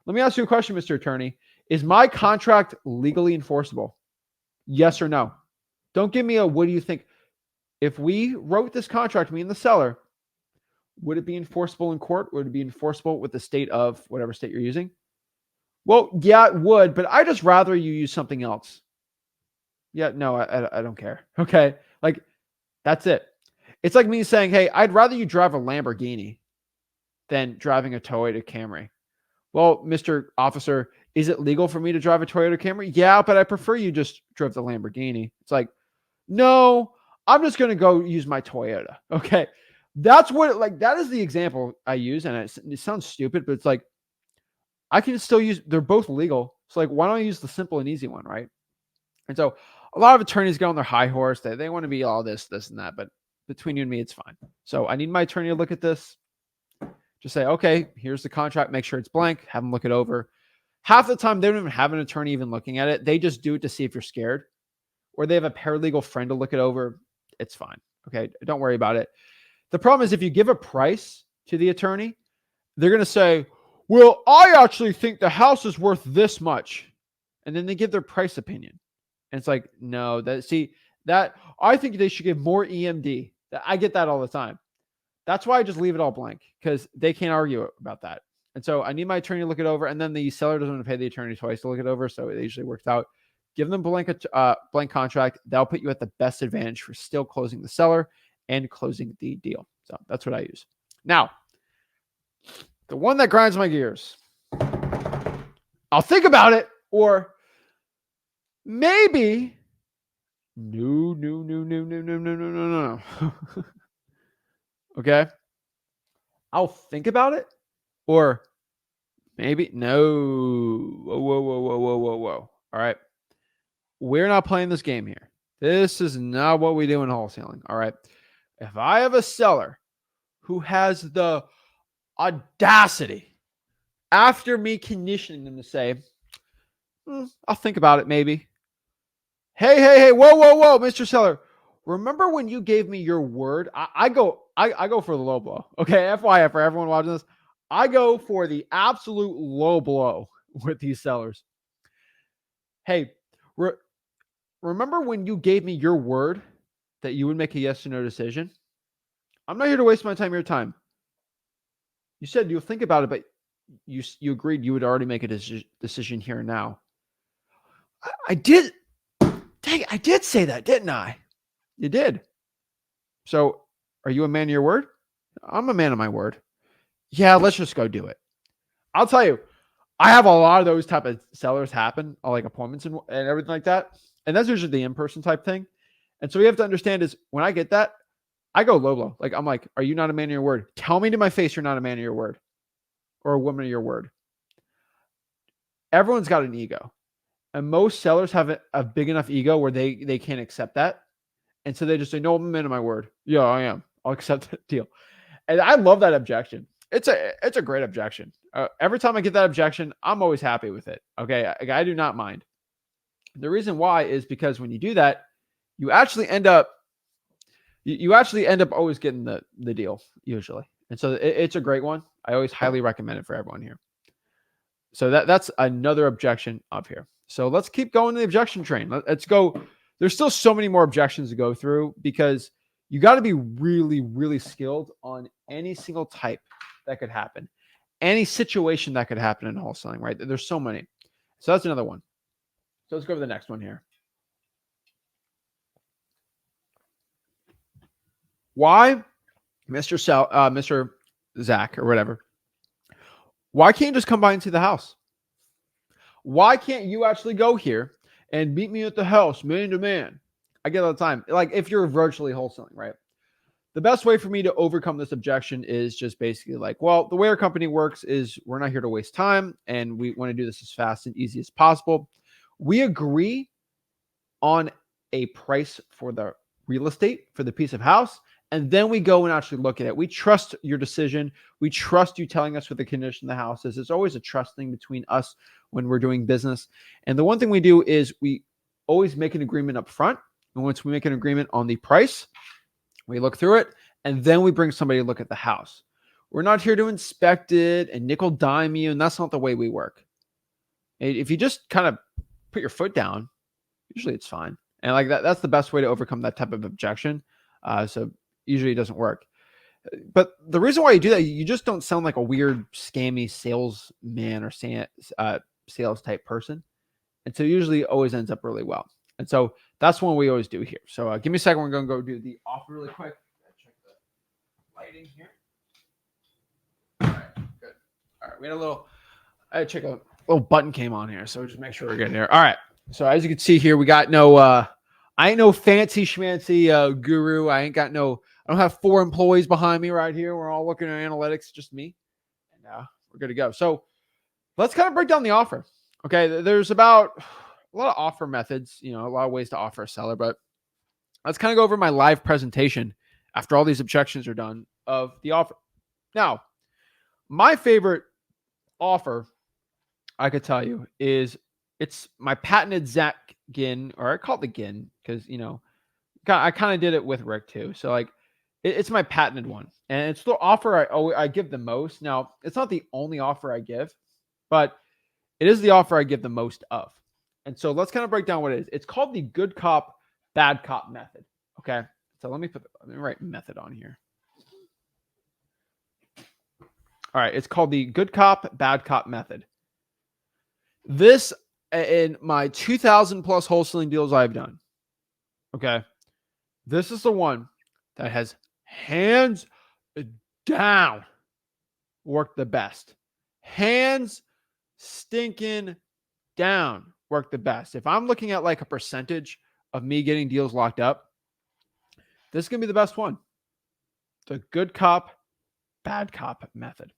Let me ask you a question, Mr. Attorney. Is my contract legally enforceable? Yes or no? Don't give me a, what do you think? If we wrote this contract, me and the seller, Would it be enforceable in court? Would it be enforceable with the state of whatever state you're using? Well, yeah, it would, but I just rather you use something else. Yeah, no, I don't care. Okay. Like, that's it. It's like me saying, hey, I'd rather you drive a Lamborghini than driving a Toyota Camry. Well, Mr. Officer, is it legal for me to drive a Toyota Camry? Yeah, but I prefer you just drove the Lamborghini. It's like, no, I'm just going to go use my Toyota. Okay. That's what, like, that is the example I use. And it sounds stupid, but it's like, I can still use, they're both legal. So, like, why don't I use the simple and easy one? Right. And so a lot of attorneys get on their high horse. They want to be all this, and that. But between you and me, it's fine. So I need my attorney to look at this. Just say, okay, here's the contract. Make sure it's blank. Have them look it over. Half the time, they don't even have an attorney even looking at it. They just do it to see if you're scared, or they have a paralegal friend to look it over. It's fine. Okay. Don't worry about it. The problem is if you give a price to the attorney, they're going to say, well, I actually think the house is worth this much. And then they give their price opinion. And it's like, no, that I think they should give more EMD. I get that all the time. That's why I just leave it all blank, because they can't argue about that. And so I need my attorney to look it over, and then the seller doesn't want to pay the attorney twice to look it over. So it usually works out. Give them blank contract. That'll put you at the best advantage for still closing the seller and closing the deal. So that's what I use. Now, the one that grinds my gears. I'll think about it, or maybe no. Okay. I'll think about it, or maybe no. Whoa. All right. We're not playing this game here. This is not what we do in wholesaling. All right. If I have a seller who has the audacity after me conditioning them to say, I'll think about it maybe. Hey, whoa, Mr. Seller. Remember when you gave me your word? I go for the low blow. Okay, FYI for everyone watching this, I go for the absolute low blow with these sellers. Hey, remember when you gave me your word that you would make a yes or no decision? I'm not here to waste my time or your time. You said you'll think about it, but you agreed you would already make a decision here and now. I did. Dang, I did say that, didn't I? You did. So are you a man of your word? I'm a man of my word. Yeah, let's just go do it. I'll tell you, I have a lot of those type of sellers happen, like appointments and everything like that. And that's usually the in-person type thing. And so we have to understand is when I get that, I go low blow. Like, I'm like, are you not a man of your word? Tell me to my face you're not a man of your word or a woman of your word. Everyone's got an ego. And most sellers have a big enough ego where they can't accept that. And so they just say, no, I'm a man of my word. Yeah, I am. I'll accept that deal. And I love that objection. It's a great objection. Every time I get that objection, I'm always happy with it. Okay. I do not mind. The reason why is because when you do that, you actually end up always getting the deal usually. And so it's a great one. I always highly recommend it for everyone here. So that's another objection up here. So let's keep going the objection train. Let's go. There's still so many more objections to go through because you got to be really, really skilled on any single type that could happen, any situation that could happen in wholesaling, right? There's so many. So that's another one. So let's go to the next one here. Why, Mr. Zach or whatever, why can't you just come by and see the house? Why can't you actually go here and meet me at the house, man to man? I get it all the time. Like if you're virtually wholesaling, right? The best way for me to overcome this objection is just basically like, well, the way our company works is we're not here to waste time and we want to do this as fast and easy as possible. We agree on a price for the real estate, for the piece of house, and then we go and actually look at it. We trust your decision. We trust you telling us what the condition of the house is. It's always a trust thing between us when we're doing business. And the one thing we do is we always make an agreement up front. And once we make an agreement on the price, we look through it, and then we bring somebody to look at the house. We're not here to inspect it and nickel dime you, and that's not the way we work. If you just kind of put your foot down, usually it's fine. And like that's the best way to overcome that type of objection. So usually it doesn't work. But the reason why you do that, you just don't sound like a weird scammy salesman or sales type person. And so usually always ends up really well. And so that's one we always do here. So give me a second. We're going to go do the offer really quick. Check the lighting here. All right, good. All right, we had a little, I had to check a little button came on here. So just make sure we're good here. All right. So as you can see here, we got no, I ain't no fancy schmancy guru. I don't have 4 employees behind me right here. We're all looking at analytics, just me. And we're good to go. So let's kind of break down the offer. Okay, there's about a lot of offer methods, a lot of ways to offer a seller, but let's kind of go over my live presentation after all these objections are done of the offer. Now, my favorite offer, I could tell you, is it's my patented Zach Ginn, or I call it the Ginn because, I kind of did it with Rick too. So like, it's my patented one, and it's the offer I give the most. Now, it's not the only offer I give, but it is the offer I give the most of. And so let's kind of break down what it is. It's called the good cop, bad cop method. Okay. So let me write method on here. All right. It's called the good cop, bad cop method. This, in my 2,000 plus wholesaling deals I've done. Okay. This is the one that has hands down worked the best. Hands stinking down work the best. If I'm looking at like a percentage of me getting deals locked up, this is going to be the best one. The good cop, bad cop method.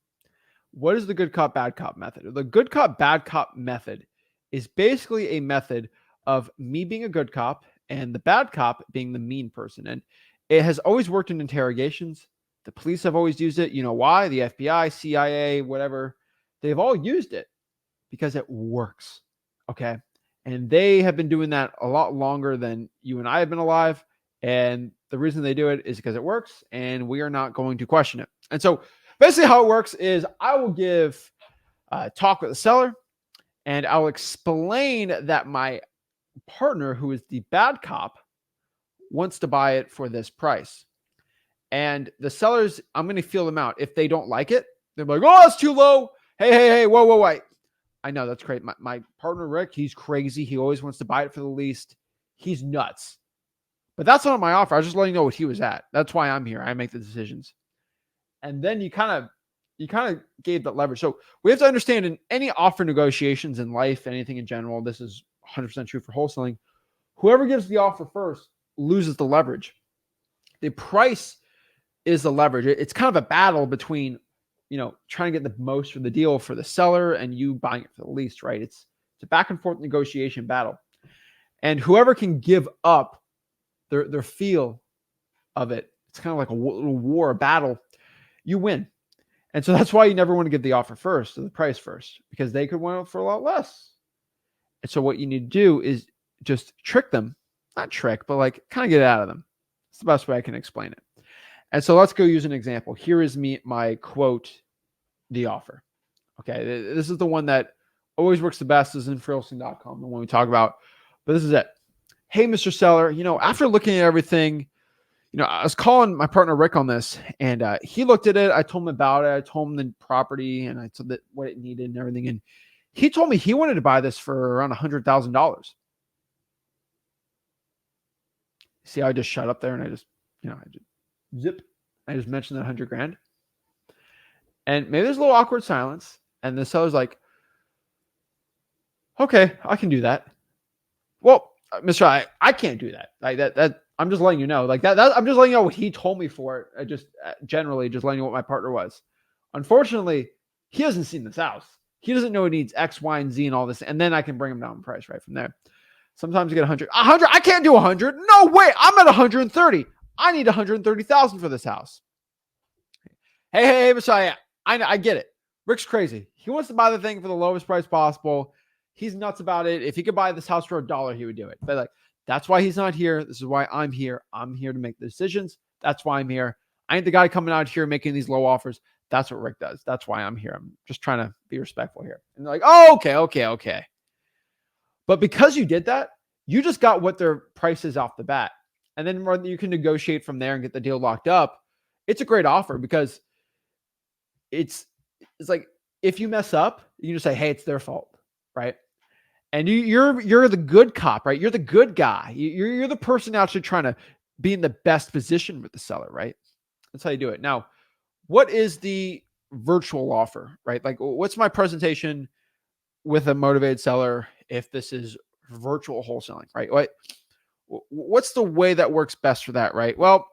What is the good cop, bad cop method? The good cop, bad cop method is basically a method of me being a good cop and the bad cop being the mean person. And it has always worked in interrogations. The police have always used it. You know why? The FBI, CIA, whatever, they've all used it because it works. Okay. And they have been doing that a lot longer than you and I have been alive. And the reason they do it is because it works, and we are not going to question it. And so basically how it works is I will give talk with the seller, and I'll explain that my partner, who is the bad cop, wants to buy it for this price. And the sellers, I'm going to feel them out. If they don't like it, they're like, oh, that's too low. Hey, whoa, wait. I know that's great. My partner, Rick, he's crazy. He always wants to buy it for the least. He's nuts. But that's not my offer. I was just letting you know what he was at. That's why I'm here. I make the decisions. And then you kind of gave that leverage. So we have to understand in any offer negotiations in life, anything in general, this is 100% true for wholesaling. Whoever gives the offer first loses the leverage. The price is the leverage. It's kind of a battle between, trying to get the most for the deal for the seller and you buying it for the least, right? It's a back and forth negotiation battle. And whoever can give up their feel of it, it's kind of like a little war, a battle, you win. And so that's why you never want to give the offer first or the price first, because they could win it for a lot less. And so what you need to do is just trick them, not trick, but like kind of get it out of them. It's the best way I can explain it. And so let's go use an example. Here is my quote, the offer. Okay. This is the one that always works the best, is in freewholesaling.com, the one we talk about, but this is it. Hey, Mr. Seller, after looking at everything, I was calling my partner Rick on this, and he looked at it. I told him about it. I told him the property, and I told that what it needed and everything. And he told me he wanted to buy this for around $100,000. See how I just shut up there, and I just, zip. I just mentioned that $100,000. And maybe there's a little awkward silence, and the seller's like, okay, I can do that. Well, Mr. I can't do that. Like that I'm just letting you know. Like that I'm just letting you know what he told me for it. I just generally just letting you know what my partner was. Unfortunately, he hasn't seen this house. He doesn't know it needs X, Y, and Z and all this. And then I can bring him down in price right from there. Sometimes you get 100. I can't do 100. No way. I'm at 130. I need 130,000 for this house. Hey, Messiah. I get it. Rick's crazy. He wants to buy the thing for the lowest price possible. He's nuts about it. If he could buy this house for $1, he would do it. But like, that's why he's not here. This is why I'm here. I'm here to make the decisions. That's why I'm here. I ain't the guy coming out here making these low offers. That's what Rick does. That's why I'm here. I'm just trying to be respectful here. And they're like, oh, okay. But because you did that, you just got what their price is off the bat. And then you can negotiate from there and get the deal locked up. it's a great offer because it's it's like if you mess up, you can just say, "Hey, it's their fault," right? And you're the good cop, right? You're the good guy. You're the person actually trying to be in the best position with the seller, right? That's how you do it. Now, what is the virtual offer, right? Like, what's my presentation with a motivated seller if this is virtual wholesaling, right? What's the way that works best for that, right? Well,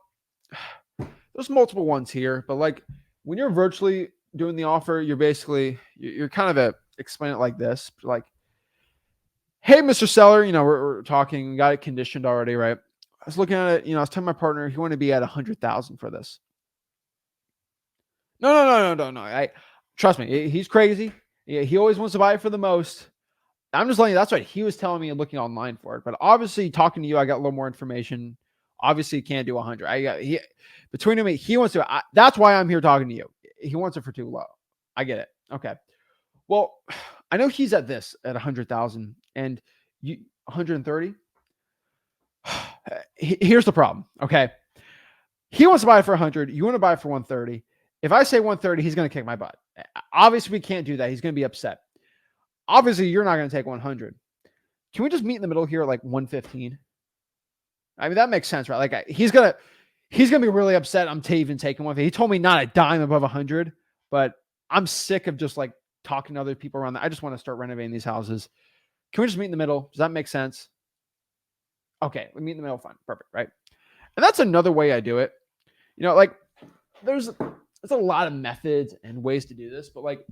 there's multiple ones here, but like when you're virtually doing the offer, you're kind of explain it like this, like, hey, Mr. Seller, we're talking, got it conditioned already, right? I was looking at it, I was telling my partner he wanted to be at 100,000 for this. No. Trust me, he's crazy. He always wants to buy it for the most. I'm just letting you, that's what he was telling me and looking online for it. But obviously, talking to you, I got a little more information. Obviously, he can't do 100. Between him, he wants to. That's why I'm here talking to you. He wants it for too low. I get it. Okay. Well, I know he's at 100,000 and you 130. Here's the problem. Okay. He wants to buy it for 100. You want to buy it for 130. If I say 130, he's going to kick my butt. Obviously, we can't do that. He's going to be upset. Obviously, you're not going to take 100. Can we just meet in the middle here, like 115? I mean, that makes sense, right? Like he's gonna be really upset. I'm even taking one. He told me not a dime above 100, but I'm sick of just like talking to other people around that. I just want to start renovating these houses. Can we just meet in the middle? Does that make sense? Okay, we meet in the middle. Fine, perfect, right? And that's another way I do it. Like there's a lot of methods and ways to do this, but like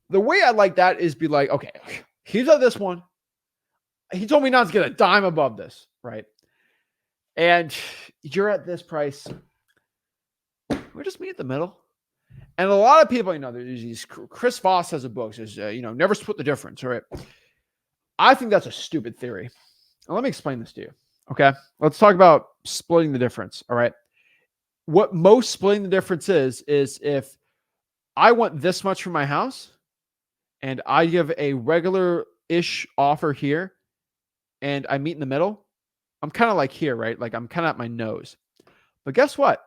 the way I like that is be like, okay, he's at this one. He told me not to get a dime above this, right? And you're at this price. We just meet at the middle. And a lot of people, there's these. Chris Voss has a book says, never split the difference, right? I think that's a stupid theory. Now, let me explain this to you. Okay, let's talk about splitting the difference. All right, what most splitting the difference is if I want this much for my house, and I give a regular-ish offer here, and I meet in the middle, I'm kind of like here, right? Like I'm kind of at my nose. But guess what?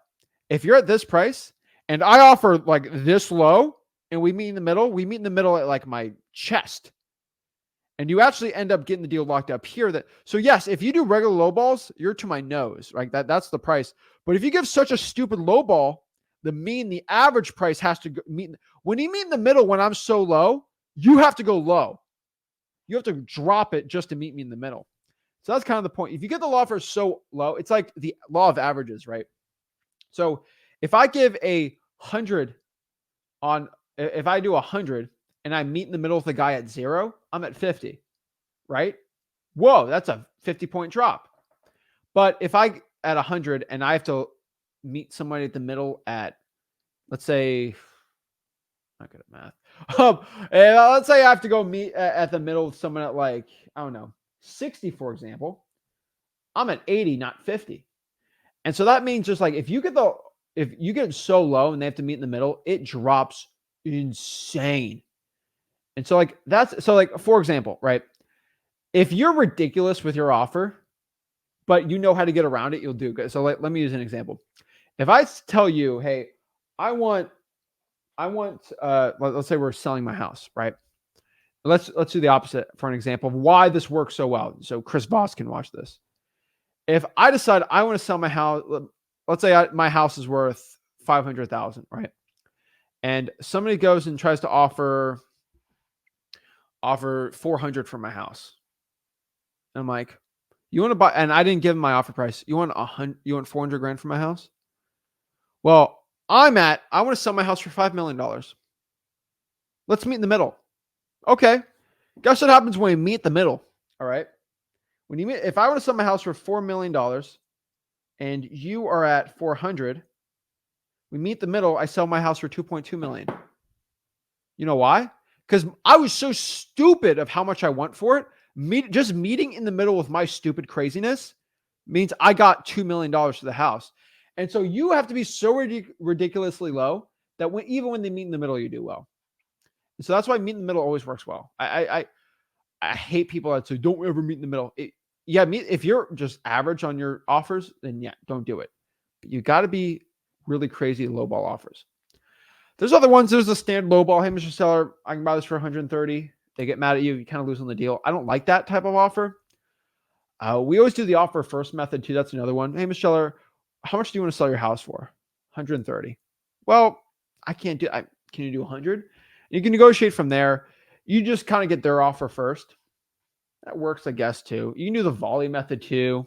If you're at this price and I offer like this low and we meet in the middle at like my chest. And you actually end up getting the deal locked up here. So yes, if you do regular low balls, you're to my nose, right? That's the price. But if you give such a stupid low ball, the average price has to meet. When you meet in the middle, when I'm so low, you have to go low. You have to drop it just to meet me in the middle. So that's kind of the point. If you get the law offer so low, it's like the law of averages, right? So if I give 100 if I do 100 and I meet in the middle with the guy at 0, I'm at 50, right? Whoa, that's a 50-point drop. But if I at 100 and I have to meet somebody at the middle at, let's say, not good at math. Let's say I have to go meet at the middle with someone at like, I don't know, 60, for example. I'm at 80, not 50. And so that means just like if you get so low and they have to meet in the middle, it drops insane. And so like for example, right? If you're ridiculous with your offer, but you know how to get around it, you'll do good. So let me use an example. If I tell you, hey, I want let's say we're selling my house, right? Let's do the opposite for an example of why this works so well. So Chris Voss can watch this. If I decide I want to sell my house, let's say my house is worth 500,000, right? And somebody goes and tries to offer 400 for my house. And I'm like, you want to buy? And I didn't give them my offer price. You want 400 grand for my house? Well, I want to sell my house for $5 million. Let's meet in the middle. Okay. Guess what happens when we meet the middle? All right. If I want to sell my house for $4 million and you are at 400, we meet the middle. I sell my house for 2.2 million. You know why? Because I was so stupid of how much I want for it. Just meeting in the middle with my stupid craziness means I got $2 million for the house. And so you have to be so ridiculously low that even when they meet in the middle, you do well. And so that's why meet in the middle always works well. I hate people that say, don't ever meet in the middle. If you're just average on your offers, then yeah, don't do it. But you got to be really crazy lowball offers. There's other ones. There's a standard lowball. Hey, Mr. Seller, I can buy this for 130. They get mad at you. You kind of lose on the deal. I don't like that type of offer. We always do the offer first method too. That's another one. Hey, Mr. Seller, how much do you want to sell your house for? 130. Well, I can't do. Can you do 100? You can negotiate from there. You just kind of get their offer first. That works, I guess, too. You can do the volley method too,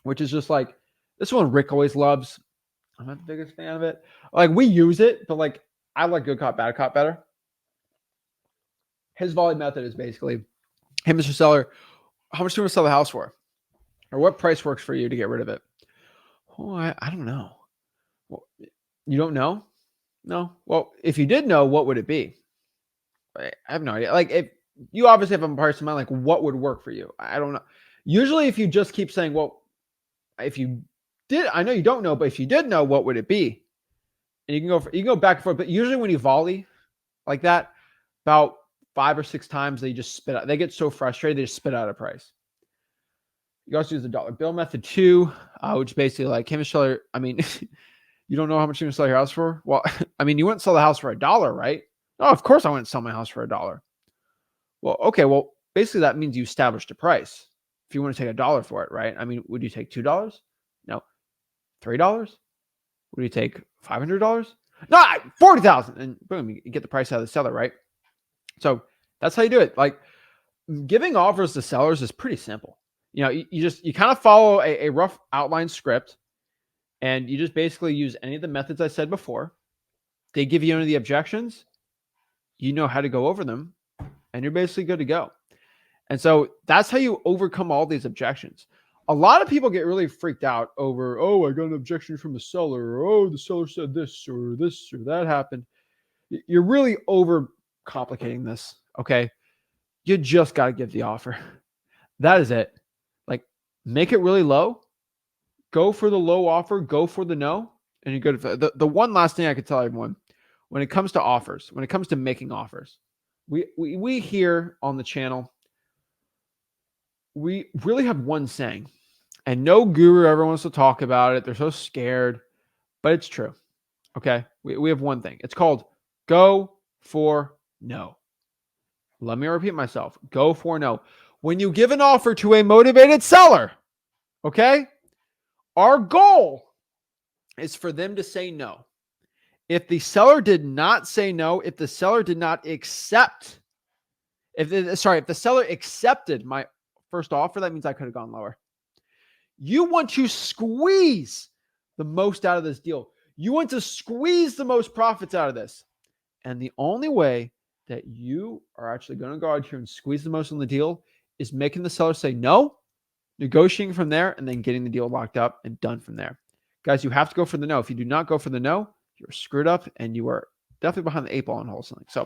which is just like this one Rick always loves. I'm not the biggest fan of it. Like we use it, but like I like good cop, bad cop better. His volley method is basically, hey, Mr. Seller, how much do you want to sell the house for? Or what price works for you to get rid of it? Oh, I don't know. Well, you don't know? No. Well, if you did know, what would it be? I have no idea. Like if you obviously have a price in mind, like what would work for you? I don't know. Usually if you just keep saying, well, if you did, I know you don't know, but if you did know, what would it be? And you can go back and forth. But usually when you volley like that, about 5 or 6 times, they just spit out. They get so frustrated, they just spit out a price. You can also use the dollar bill method too, which basically like, hey, Mr. Seller, I mean, you don't know how much you're going to sell your house for? Well, I mean, you wouldn't sell the house for $1, right? No, of course I wouldn't sell my house for $1. Well, okay. Well, basically that means you established a price. If you want to take $1 for it, right? I mean, would you take $2? No. $3? Would you take $500? No, 40,000, and boom, you get the price out of the seller, right? So that's how you do it. Like giving offers to sellers is pretty simple. You know, you kind of follow a rough outline script, and you just basically use any of the methods I said before. They give you any of the objections, you know how to go over them, and you're basically good to go. And so that's how you overcome all these objections. A lot of people get really freaked out over, oh, I got an objection from the seller, or oh, the seller said this or that happened. You're really over complicating this. Okay. You just got to give the offer. That is it. Like make it really low, go for the low offer, go for the no. And you're good. The one last thing I could tell everyone when it comes to offers, when it comes to making offers, we here on the channel, we really have one saying, and no guru ever wants to talk about it. They're so scared, but it's true. Okay. We have one thing. It's called go for no. Let me repeat myself. Go for no. When you give an offer to a motivated seller, okay, our goal is for them to say no. If the seller did not say no, if the seller did not accept, if the seller accepted my first offer, that means I could have gone lower. You want to squeeze the most out of this deal. You want to squeeze the most profits out of this. And the only way that you are actually going to go out here and squeeze the most on the deal is making the seller say no, negotiating from there, and then getting the deal locked up and done from there. Guys, you have to go for the no. If you do not go for the no, you're screwed up and you are definitely behind the 8 ball in wholesaling. So